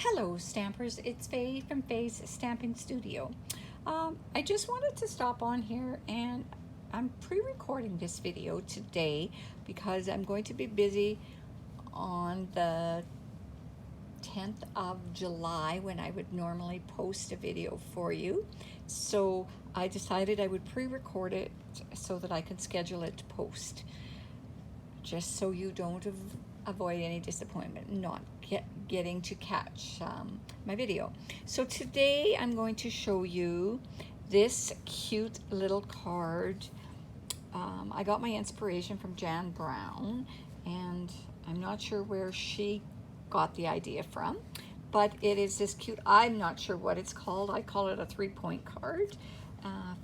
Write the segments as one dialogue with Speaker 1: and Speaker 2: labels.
Speaker 1: Hello Stampers, it's Faye from Faye's Stamping Studio. I just wanted to stop on here and I'm pre-recording this video today because I'm going to be busy on the 10th of July when I would normally post a video for you. So I decided I would pre-record it so that I can schedule it to post, just so you don't avoid any disappointment not getting to catch my video. So today I'm going to show you this cute little card. I got my inspiration from Jan Brown, and I'm not sure where she got the idea from, but it is this cute, I'm not sure what it's called. I call it a 3-point card,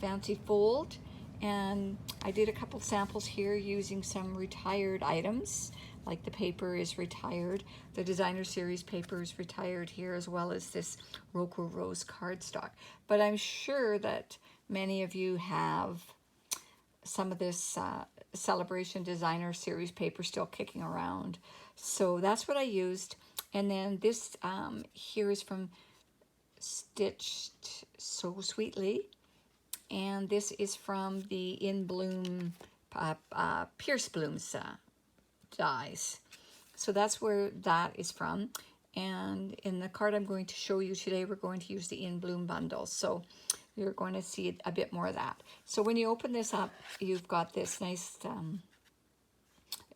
Speaker 1: fancy fold. And I did a couple samples here using some retired items, like the paper is retired. The designer series paper is retired here, as well as this Roco Rose cardstock. But I'm sure that many of you have some of this Celebration designer series paper still kicking around. So that's what I used. And then this here is from Stitched So Sweetly. And this is from the In Bloom Pierce Blooms dies. So that's where that is from. And in the card I'm going to show you today, we're going to use the In Bloom bundle. So you're going to see a bit more of that. So when you open this up, you've got this nice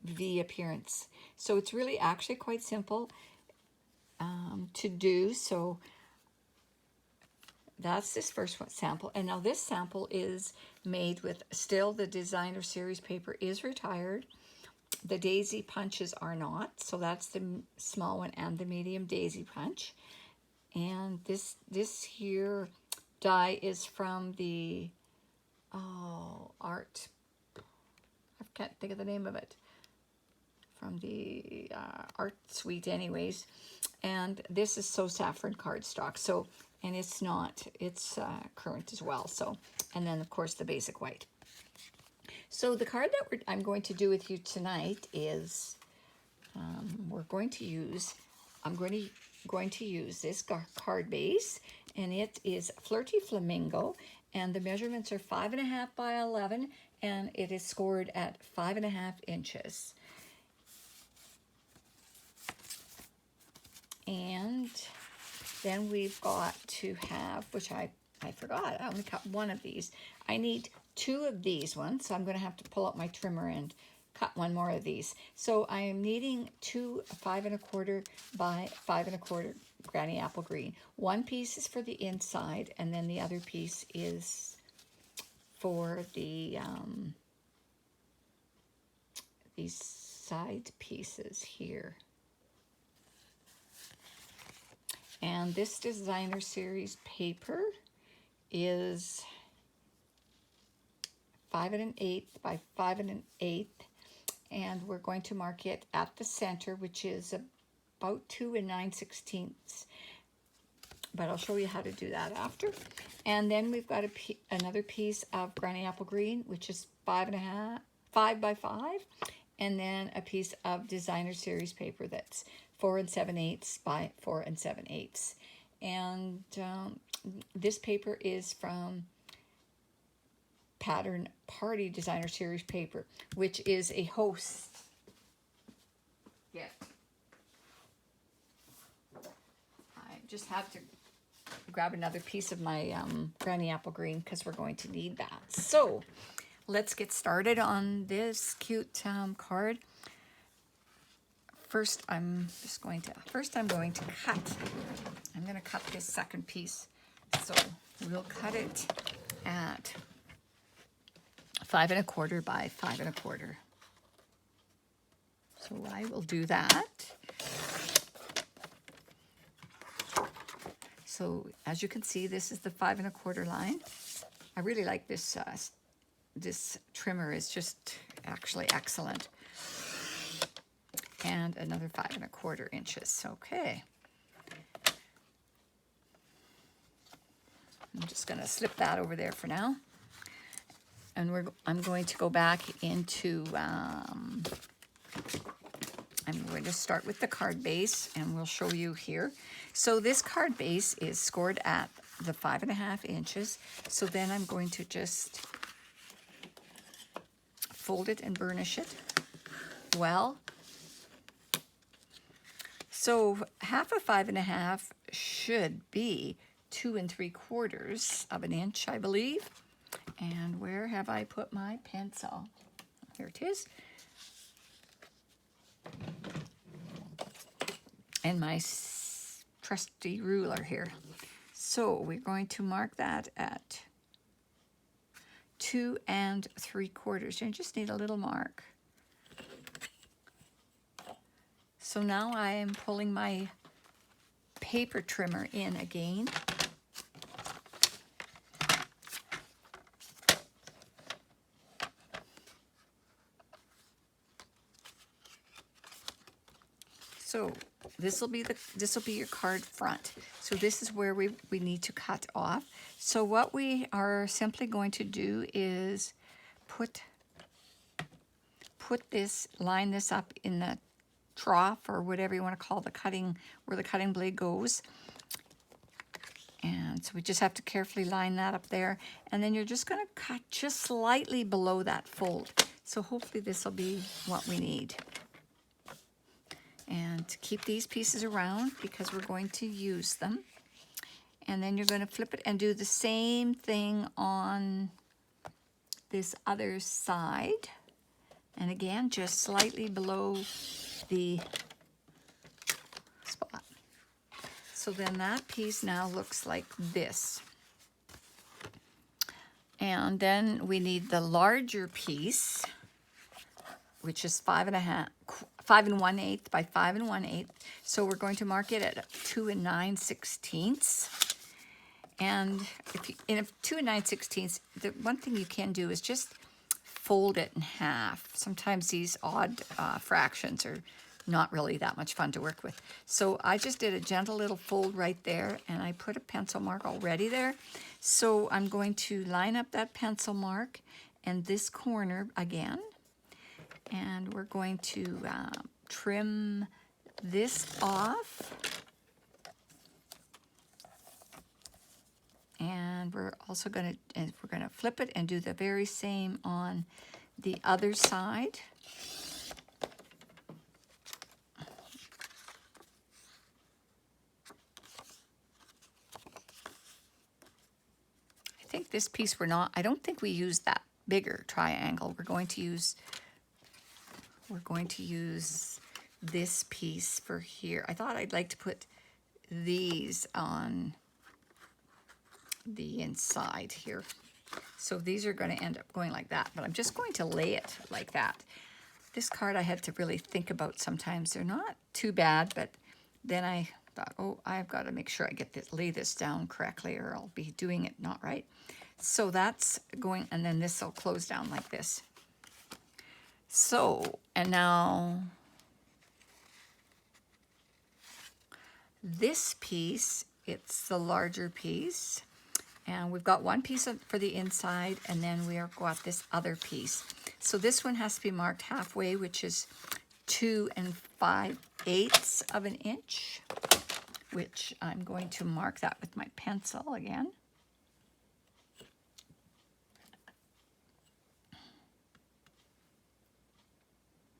Speaker 1: V appearance. So it's really actually quite simple to do. So that's this first one sample. And now this sample is made with still the designer series paper is retired. The daisy punches are not. So that's the small one and the medium daisy punch. And this here die is from the art. I can't think of the name of it. From the art suite anyways. And this is So Saffron cardstock. So and it's not, it's current as well. So, and then of course the basic white. So the card that I'm going to do with you tonight is, I'm going to use this card base, and it is Flirty Flamingo, and the measurements are 5.5 by 11, and it is scored at 5.5 inches. And then we've got to have, which I forgot, I only cut one of these. I need 2 of these ones, so I'm going to have to pull up my trimmer and cut one more of these. So I am needing 2 5.25 by 5.25 Granny Apple Green. One piece is for the inside, and then the other piece is for the these side pieces here. And this designer series paper is 5 1/8 by 5 1/8, and we're going to mark it at the center, which is about 2 9/16. But I'll show you how to do that after. And then we've got another piece of Granny Apple Green, which is 5 by 5, and then a piece of designer series paper that's 4 7/8 by 4 7/8. And this paper is from Pattern Party Designer Series paper, which is a host. Yeah. I just have to grab another piece of my Granny Apple Green because we're going to need that. So let's get started on this cute card. First, I'm going to cut. I'm going to cut this second piece. So we'll cut it at 5 1/4 by 5 1/4. So I will do that. So as you can see, this is the 5 1/4 line. I really like this. This trimmer is just actually excellent. And another 5 1/4 inches. Okay. I'm just going to slip that over there for now. And I'm going to go back into I'm going to start with the card base, and we'll show you here. So this card base is scored at the 5.5 inches. So then I'm going to just fold it and burnish it well. So half of 5.5 should be 2 3/4 of an inch, I believe. And where have I put my pencil? Here it is. And my trusty ruler here. So we're going to mark that at 2 3/4. You just need a little mark. So now I am pulling my paper trimmer in again. So this will be your card front. So this is where we need to cut off. So what we are simply going to do is line this up in the trough, or whatever you want to call the cutting, where the cutting blade goes. And so we just have to carefully line that up there. And then you're just going to cut just slightly below that fold. So hopefully this will be what we need. And keep these pieces around because we're going to use them. And then you're going to flip it and do the same thing on this other side. And again, just slightly below the spot. So then that piece now looks like this. And then we need the larger piece, which is 5 1/8 by 5 1/8. So we're going to mark it at 2 9/16. And in a 2 9/16, the one thing you can do is just fold it in half. Sometimes these odd fractions are not really that much fun to work with. So I just did a gentle little fold right there, and I put a pencil mark already there. So I'm going to line up that pencil mark and this corner again. And we're going to trim this off. And we're also going to flip it and do the very same on the other side. I think this piece I don't think we use that bigger triangle. We're going to use this piece for here. I thought I'd like to put these on the inside here. So these are going to end up going like that, but I'm just going to lay it like that. This card I had to really think about sometimes. They're not too bad, but then I thought, oh, I've got to make sure I lay this down correctly, or I'll be doing it not right. So that's going, and then this will close down like this. So, and now this piece, it's the larger piece. And we've got one piece for the inside, and then we are got this other piece. So this one has to be marked halfway, which is 2 5/8 of an inch, which I'm going to mark that with my pencil again.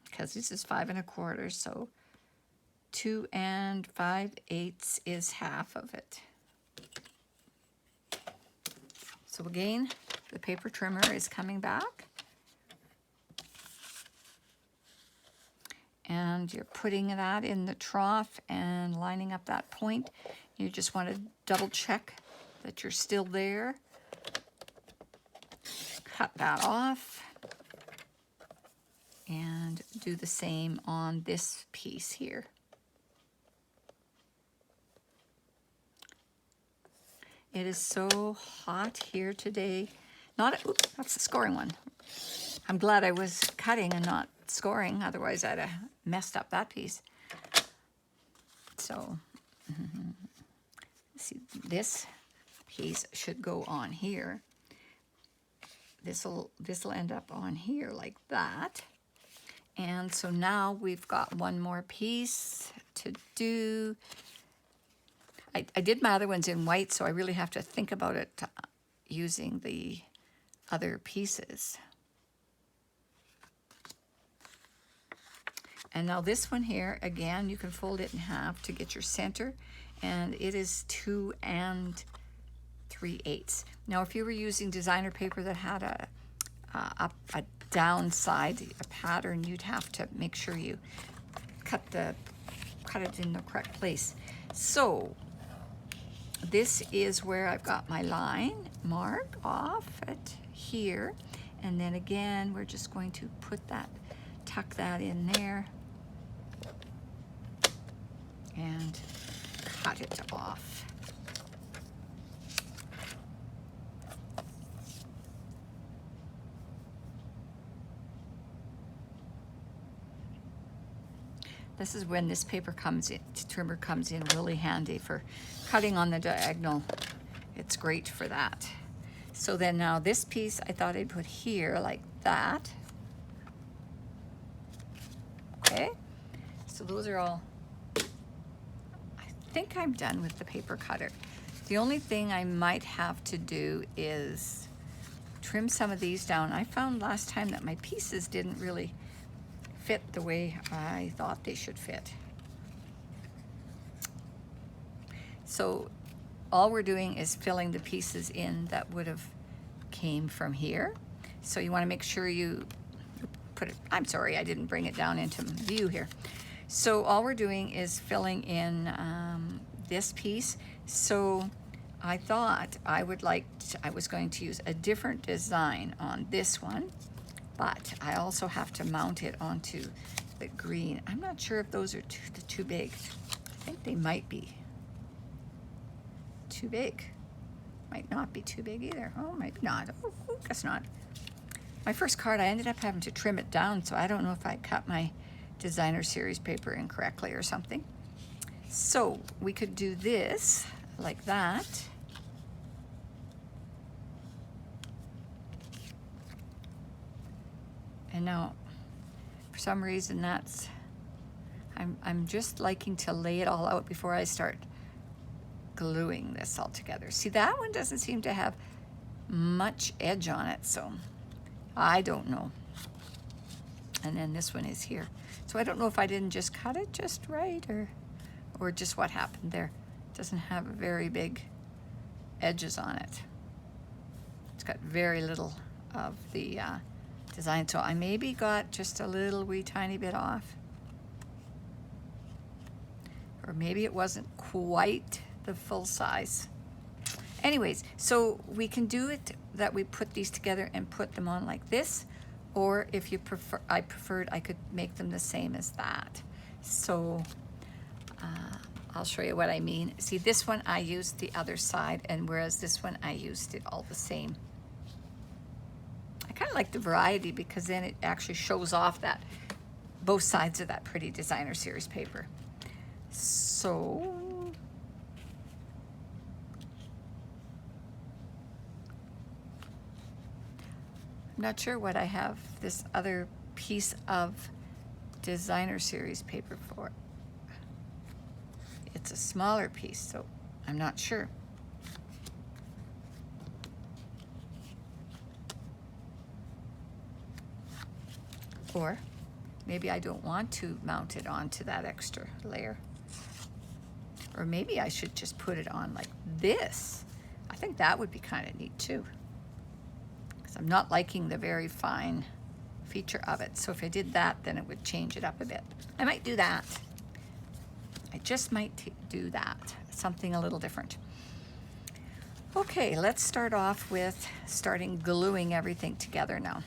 Speaker 1: Because this is 5 1/4, so 2 5/8 is half of it. So again, the paper trimmer is coming back. And you're putting that in the trough and lining up that point. You just want to double check that you're still there. Cut that off. And do the same on this piece here. It is so hot here today. Oops, that's the scoring one. I'm glad I was cutting and not scoring, otherwise I'd have messed up that piece. So, see, this piece should go on here. This'll end up on here like that. And so now we've got one more piece to do. I did my other ones in white, so I really have to think about it using the other pieces. And now this one here, again, you can fold it in half to get your center, and it is 2 3/8. Now, if you were using designer paper that had a downside, a pattern, you'd have to make sure you cut it in the correct place. So this is where I've got my line mark off at here, and then again we're just going to tuck that in there and cut it off. This is when this paper trimmer comes in really handy for cutting on the diagonal. It's great for that. So then now this piece I thought I'd put here like that. Okay, so those are all, I think I'm done with the paper cutter. The only thing I might have to do is trim some of these down. I found last time that my pieces didn't really fit the way I thought they should fit. So all we're doing is filling the pieces in that would have came from here. So you want to make sure you put it, I'm sorry, I didn't bring it down into view here. So all we're doing is filling in this piece. So I thought I was going to use a different design on this one, but I also have to mount it onto the green. I'm not sure if those are too big. I think they might be too big. Might not be too big either. Oh, maybe not. Oh, guess not. My first card, I ended up having to trim it down, so I don't know if I cut my designer series paper incorrectly or something. So we could do this like that. And now, for some reason, I'm just liking to lay it all out before I start gluing this all together. See, that one doesn't seem to have much edge on it, so I don't know. And then this one is here. So I don't know if I didn't just cut it just right or just what happened there. It doesn't have very big edges on it. It's got very little of the design, so I maybe got just a little wee tiny bit off, or maybe it wasn't quite the full size. Anyways, so we can do it that we put these together and put them on like this, or if you prefer, I could make them the same as that. So I'll show you what I mean. See, this one I used the other side, and whereas this one I used it all the same. I kind of like the variety because then it actually shows off that both sides of that pretty designer series paper. So I'm not sure what I have this other piece of designer series paper for. It's a smaller piece, so I'm not sure. Or maybe I don't want to mount it onto that extra layer. Or maybe I should just put it on like this. I think that would be kind of neat too. Because I'm not liking the very fine feature of it. So if I did that, then it would change it up a bit. I might do that. I just might do that. Something a little different. Okay, let's start off with gluing everything together now.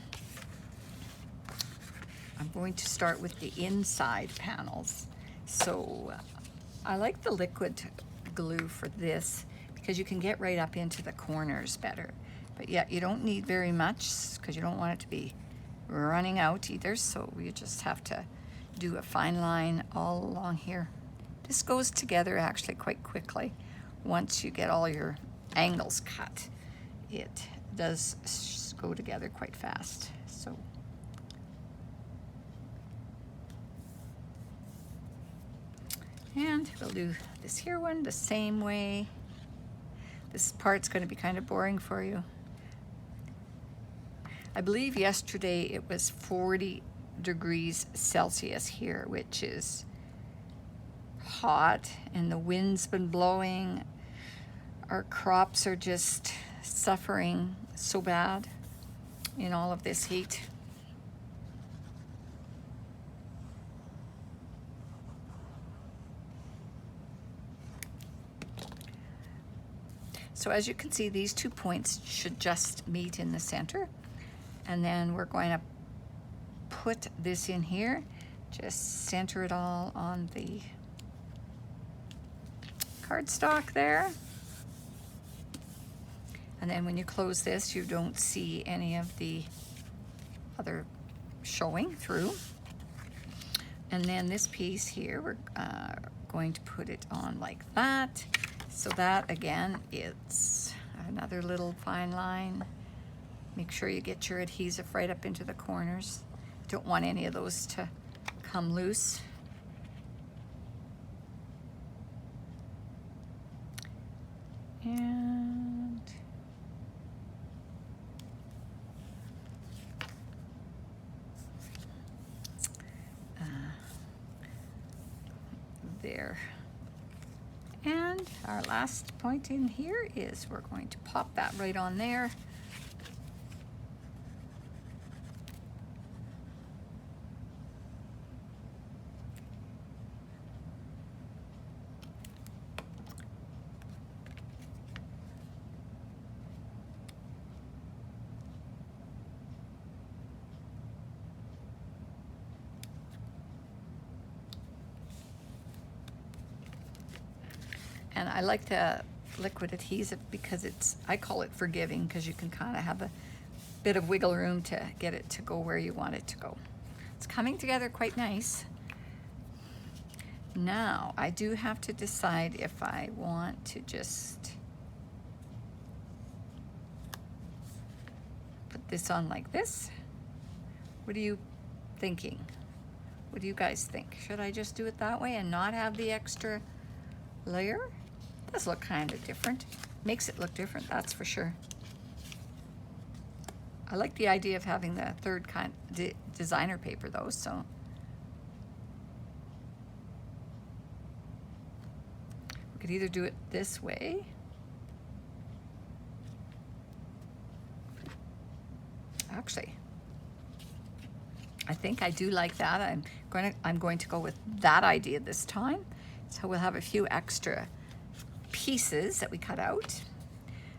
Speaker 1: I'm going to start with the inside panels. So I like the liquid glue for this because you can get right up into the corners better. But yeah, you don't need very much because you don't want it to be running out either. So you just have to do a fine line all along here. This goes together actually quite quickly once you get all your angles cut. It does go together quite fast. So And we'll do this here one the same way. This part's going to be kind of boring for you. I believe yesterday it was 40 degrees Celsius here, which is hot, and the wind's been blowing. Our crops are just suffering so bad in all of this heat. So as you can see, these 2 points should just meet in the center. And then we're going to put this in here. Just center it all on the cardstock there. And then when you close this, you don't see any of the other showing through. And then this piece here, we're going to put it on like that. So that, again, it's another little fine line. Make sure you get your adhesive right up into the corners. Don't want any of those to come loose. And there. And our last point in here is we're going to pop that right on there. And I like the liquid adhesive because it's, I call it forgiving, because you can kind of have a bit of wiggle room to get it to go where you want it to go. It's coming together quite nice. Now, I do have to decide if I want to just put this on like this. What are you thinking? What do you guys think? Should I just do it that way and not have the extra layer? Does look kind of different. Makes it look different, that's for sure. I like the idea of having the third kind designer paper though, so. We could either do it this way. Actually, I think I do like that. I'm going to go with that idea this time. So we'll have a few extra pieces that we cut out.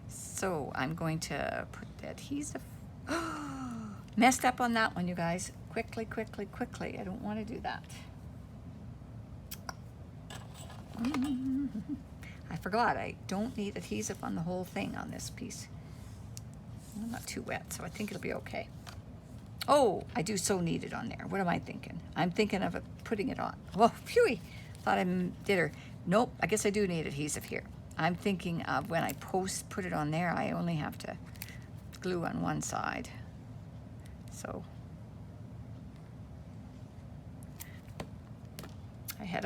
Speaker 1: So I'm going to put the adhesive. Messed up on that one, you guys. Quickly, quickly, quickly. I don't want to do that. I forgot, I don't need adhesive on the whole thing on this piece. I'm not too wet, so I think it'll be okay. Oh, I do so need it on there. What am I thinking? I'm thinking of putting it on. Well, phew, thought I did her. Nope, I guess I do need adhesive here. I'm thinking of when I put it on there, I only have to glue on one side. So I had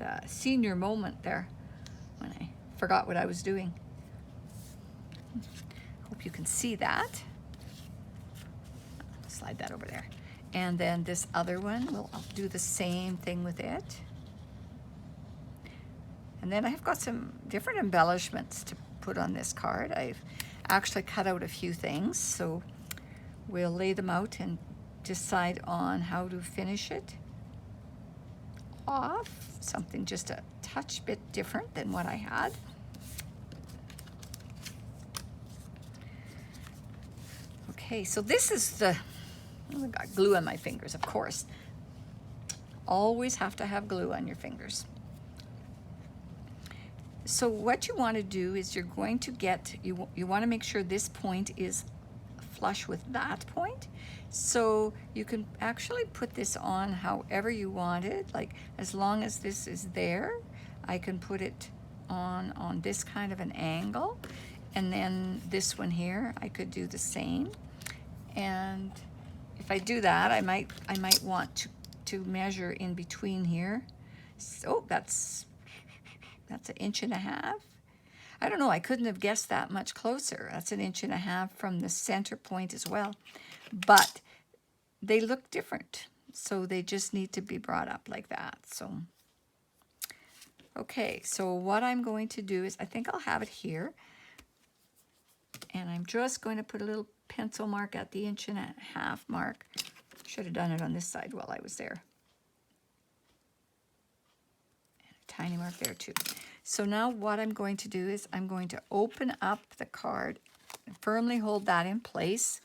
Speaker 1: a senior moment there when I forgot what I was doing. Hope you can see that. Slide that over there. And then this other one, I'll do the same thing with it. And then I've got some different embellishments to put on this card. I've actually cut out a few things, so we'll lay them out and decide on how to finish it off. Something just a touch bit different than what I had. Okay, so this is the, oh, I got glue on my fingers, of course. Always have to have glue on your fingers. So what you want to do is you're going to get, you want to make sure this point is flush with that point. So you can actually put this on however you want it. Like as long as this is there, I can put it on this kind of an angle. And then this one here, I could do the same. And if I do that, I might want to measure in between here So that's 1.5 inches. I don't know, I couldn't have guessed that much closer. That's 1.5 inches from the center point as well. But they look different, so they just need to be brought up like that. So, okay, so what I'm going to do is, I think I'll have it here. And I'm just going to put a little pencil mark at the 1.5 inch mark. Should have done it on this side while I was there. And a tiny mark there too. So now what I'm going to do is I'm going to open up the card, firmly hold that in place,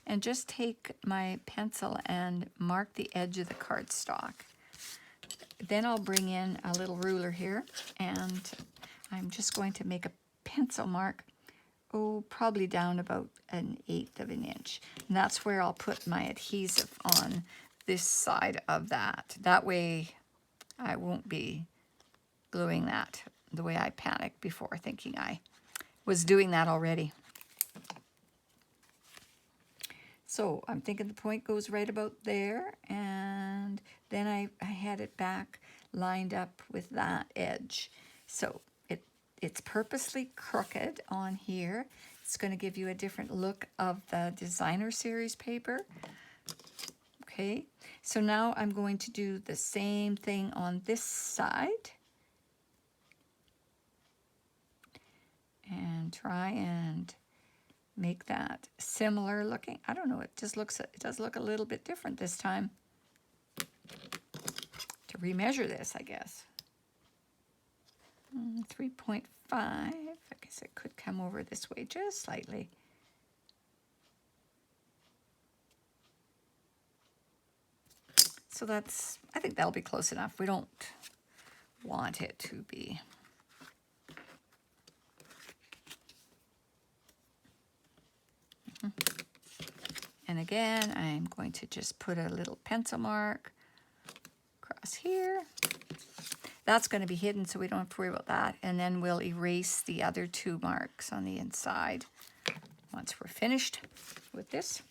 Speaker 1: and just take my pencil and mark the edge of the cardstock. Then I'll bring in a little ruler here, and I'm just going to make a pencil mark, probably down about 1/8 of an inch. And that's where I'll put my adhesive on this side of that. That way I won't be gluing that the way I panicked before, thinking I was doing that already. So I'm thinking the point goes right about there, and then I had it back lined up with that edge. So it's purposely crooked on here. It's going to give you a different look of the designer series paper. Okay, so now I'm going to do the same thing on this side. And try and make that similar looking. I don't know, it does look a little bit different this time. To remeasure this, I guess. 3.5. I guess it could come over this way just slightly. So I think that'll be close enough. We don't want it to be. And again, I'm going to just put a little pencil mark across here. That's going to be hidden, so we don't have to worry about that. And then we'll erase the other 2 marks on the inside once we're finished with this.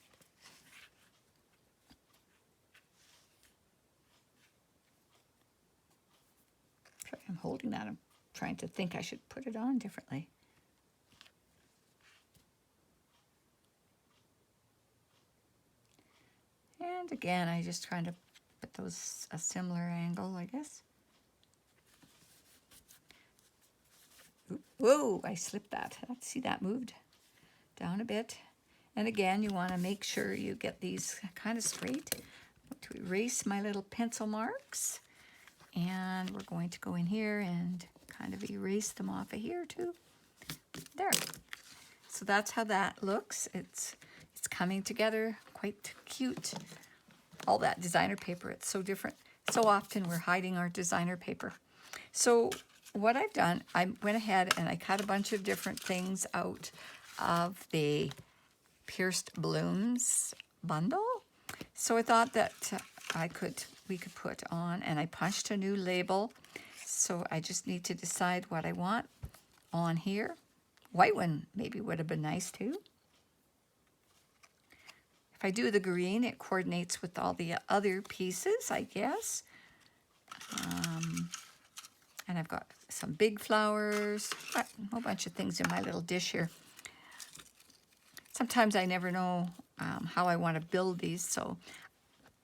Speaker 1: I'm holding that. I'm trying to think I should put it on differently. And again, I just trying to put those a similar angle, I guess. Whoa, I slipped that. Let's see, that moved down a bit. And again, you want to make sure you get these kind of straight. To erase my little pencil marks. And we're going to go in here and kind of erase them off of here too. There. So that's how that looks. It's coming together quite cute. All that designer paper, it's so different. So often we're hiding our designer paper. So what I've done, I went ahead and I cut a bunch of different things out of the Pierced Blooms bundle. So I thought that we could put on, and I punched a new label. So I just need to decide what I want on here. White one maybe would have been nice too. If I do the green, it coordinates with all the other pieces, I guess. And I've got some big flowers, a whole bunch of things in my little dish here. Sometimes I never know how I want to build these, so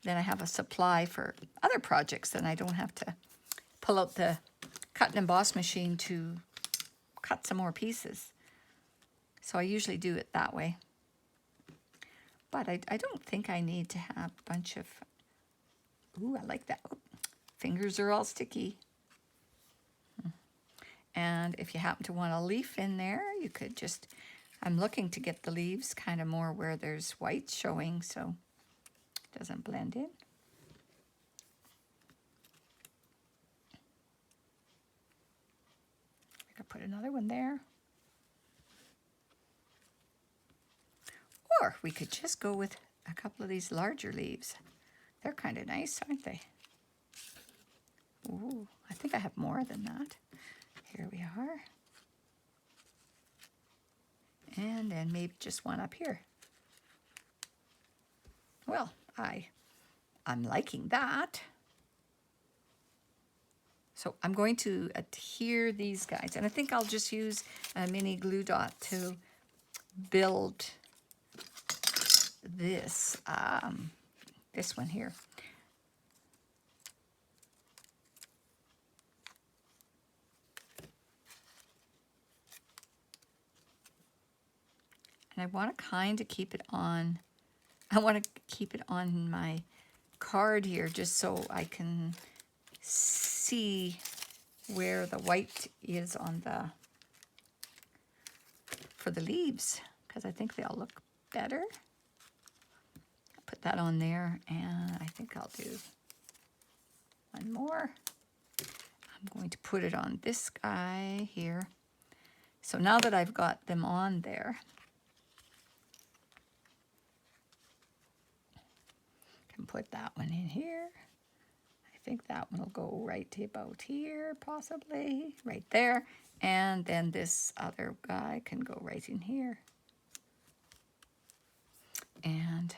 Speaker 1: then I have a supply for other projects, then I don't have to pull out the cut and emboss machine to cut some more pieces. So I usually do it that way. But I don't think I need to have a bunch of, ooh, I like that. Fingers are all sticky. And if you happen to want a leaf in there, you could just, I'm looking to get the leaves kind of more where there's white showing so it doesn't blend in. I could put another one there. Or we could just go with a couple of these larger leaves. They're kind of nice, aren't they? Ooh, I think I have more than that. Here we are. And then maybe just one up here. Well, I'm liking that. So I'm going to adhere these guys, and I think I'll just use a mini glue dot to build this, this one here. And I want to kind of keep it on, I want to keep it on my card here just so I can see where the white is on the, for the leaves, because I think they'll look better. I'll put that on there, and I think I'll do one more. I'm going to put it on this guy here. So now that I've got them on there, I can put that one in here. I think that one will go right about here, possibly, right there. And then this other guy can go right in here. And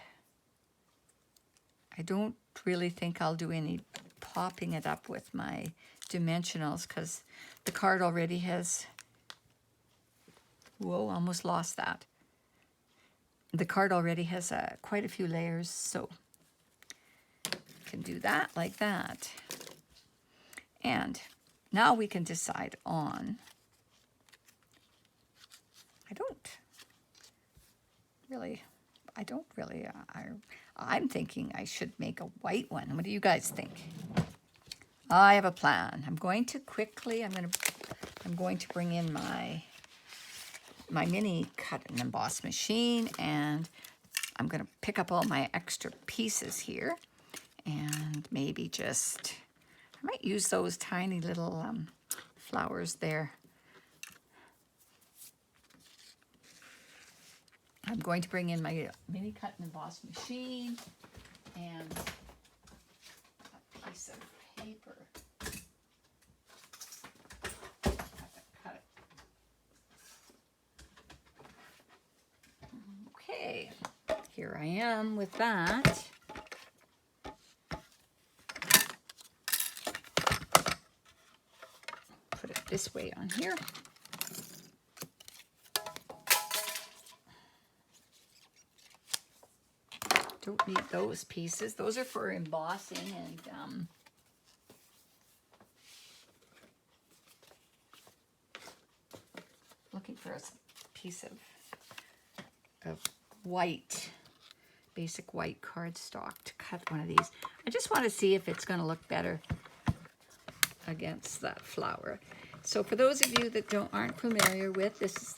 Speaker 1: I don't really think I'll do any popping it up with my dimensionals because the card already has, whoa, almost lost that. The card already has quite a few layers, so can do that like that. And now we can decide on, I'm thinking I should make a white one. What do you guys think? I have a plan. I'm going to quickly, I'm going to bring in my mini cut and emboss machine, and I'm going to pick up all my extra pieces here, and maybe just, I might use those tiny little flowers there. I'm going to bring in my mini cut and emboss machine and a piece of paper. Cut it. Okay, here I am with that. Put it this way on here. Don't need those pieces. Those are for embossing and looking for a piece of white, basic white cardstock to cut one of these. I just want to see if it's going to look better against that flower. So for those of you that aren't familiar with, this is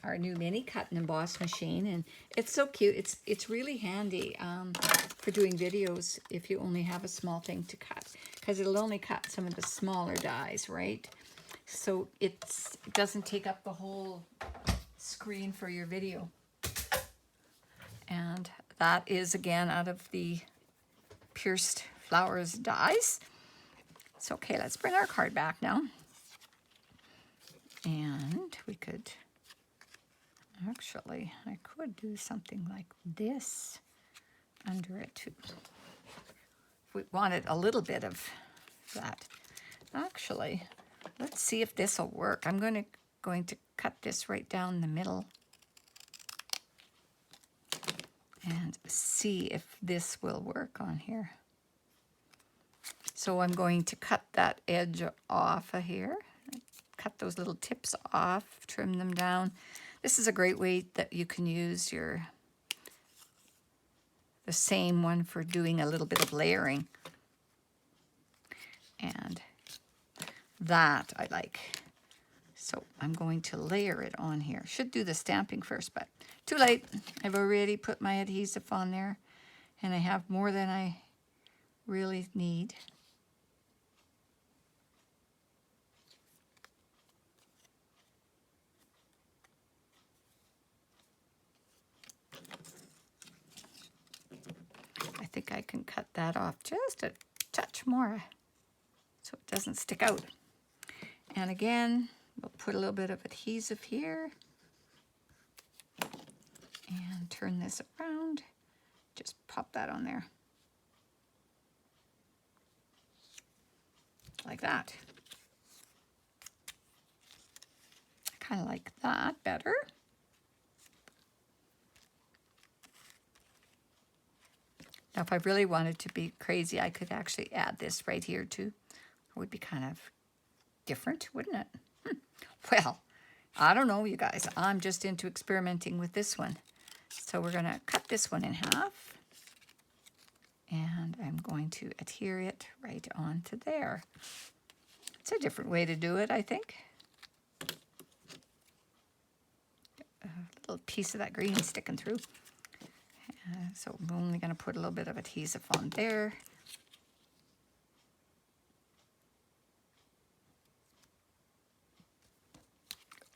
Speaker 1: our new mini cut and emboss machine, and it's so cute. It's really handy for doing videos if you only have a small thing to cut, because it'll only cut some of the smaller dies, right? So it doesn't take up the whole screen for your video. And that is again out of the Pierced Flowers dies. So okay, let's bring our card back now, and we could. Actually, I could do something like this under it too. If we wanted a little bit of that. Actually, let's see if this will work. I'm going to cut this right down the middle and see if this will work on here. So I'm going to cut that edge off of here. Cut those little tips off, trim them down. This is a great way that you can use the same one for doing a little bit of layering. And that I like. So I'm going to layer it on here. Should do the stamping first, but too late. I've already put my adhesive on there, and I have more than I really need. I think I can cut that off just a touch more so it doesn't stick out. And again, we'll put a little bit of adhesive here and turn this around. Just pop that on there. Like that. kind of like that better. Now, if I really wanted to be crazy, I could actually add this right here too. It would be kind of different, wouldn't it? Well, I don't know, you guys. I'm just into experimenting with this one. So we're going to cut this one in half. And I'm going to adhere it right onto there. It's a different way to do it, I think. A little piece of that green sticking through. So I'm only going to put a little bit of adhesive on there.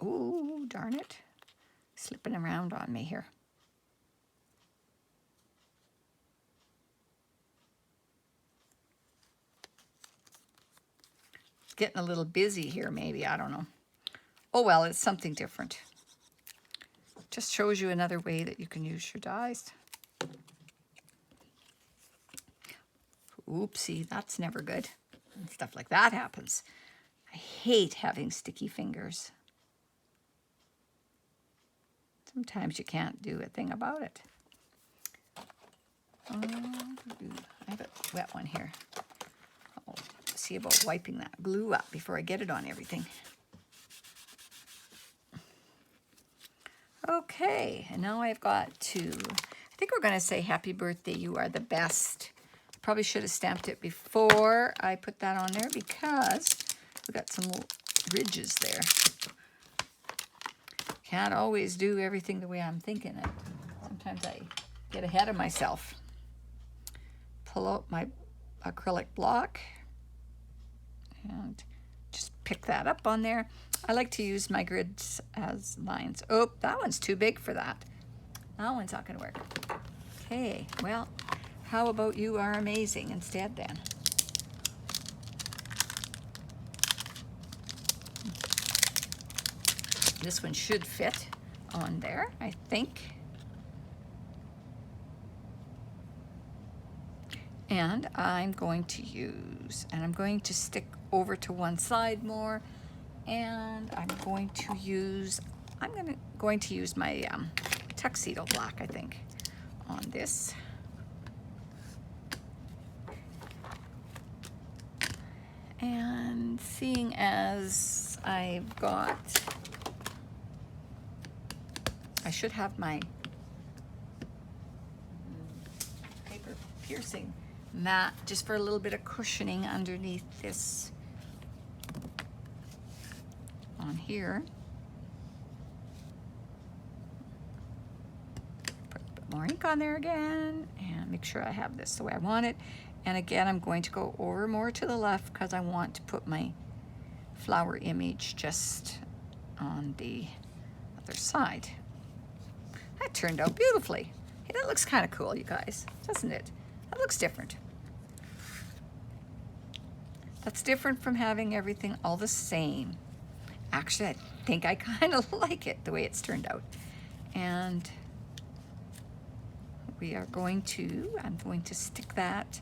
Speaker 1: Oh, darn it. Slipping around on me here. Getting a little busy here, maybe. I don't know. Oh, well, it's something different. Just shows you another way that you can use your dies. Oopsie, that's never good. And stuff like that happens. I hate having sticky fingers. Sometimes you can't do a thing about it. I have a wet one here. I'll see about wiping that glue up before I get it on everything. Okay, and now I've got to, I think we're going to say happy birthday, you are the best. Probably should have stamped it before I put that on there because we got some little ridges there. Can't always do everything the way I'm thinking it. Sometimes I get ahead of myself. Pull out my acrylic block and just pick that up on there. I like to use my grids as lines. Oh, that one's too big for that. That one's not going to work. Okay, well, how about you are amazing instead then? This one should fit on there, I think. And I'm going to use, and I'm going to stick over to one side more, and I'm going to use my tuxedo black, I think, on this. And seeing as I've got, I should have my paper piercing mat just for a little bit of cushioning underneath this on here. Put a bit more ink on there again and make sure I have this the way I want it. And again, I'm going to go over more to the left because I want to put my flower image just on the other side. That turned out beautifully. Hey, that looks kind of cool, you guys, doesn't it? That looks different. That's different from having everything all the same. Actually, I think I kind of like it the way it's turned out. And we are going to, I'm going to stick that,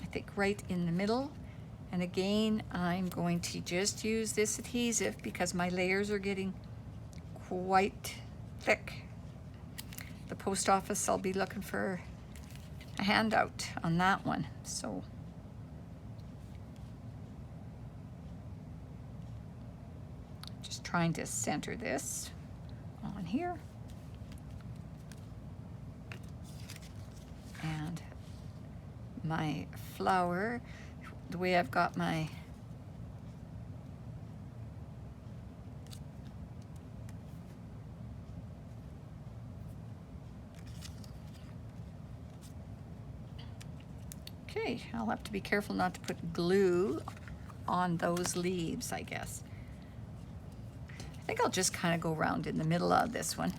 Speaker 1: I think, right in the middle. And again, I'm going to just use this adhesive because my layers are getting quite thick. The post office, I'll be looking for a handout on that one. So just trying to center this on here. And my flower, the way I've got my okay, I'll have to be careful not to put glue on those leaves, I guess. I think I'll just kind of go around in the middle of this one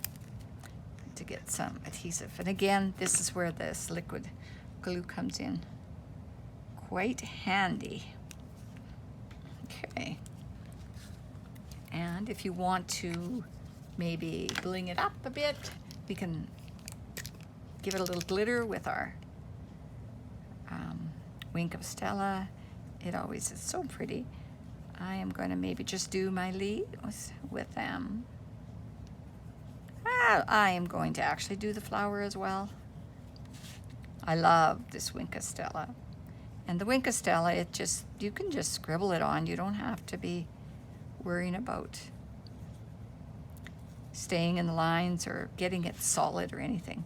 Speaker 1: to get some adhesive. And again, this is where this liquid glue comes in quite handy. Okay. And if you want to maybe bling it up a bit, we can give it a little glitter with our Wink of Stella. It always is so pretty. I am going to maybe just do my leaves with them. I am going to actually do the flower as well. I love this Winka Stella. And the Winka Stella, you can just scribble it on. You don't have to be worrying about staying in the lines or getting it solid or anything.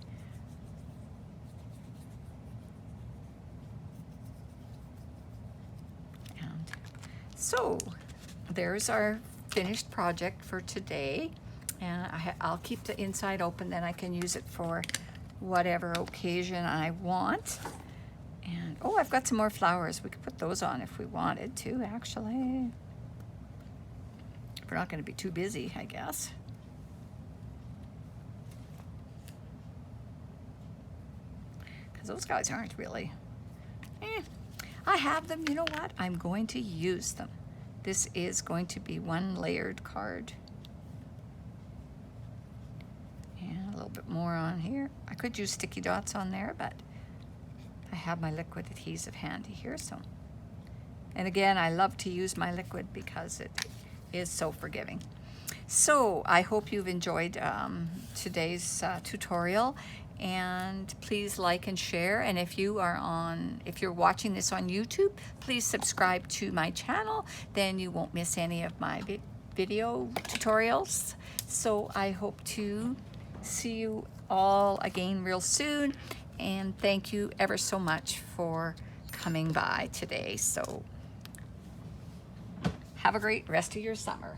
Speaker 1: And so there's our finished project for today. And I'll keep the inside open, then I can use it for whatever occasion I want. And oh, I've got some more flowers. We could put those on if we wanted to, actually. We're not going to be too busy, I guess. Because those guys aren't really. I have them. You know what? I'm going to use them. This is going to be one layered card. And a little bit more on here. I could use sticky dots on there, but I have my liquid adhesive handy here. So, and again, I love to use my liquid because it is so forgiving. So I hope you've enjoyed today's tutorial, and please like and share. And if you're watching this on YouTube, please subscribe to my channel. Then you won't miss any of my video tutorials. So I hope to see you all again real soon. And thank you ever so much for coming by today. So have a great rest of your summer.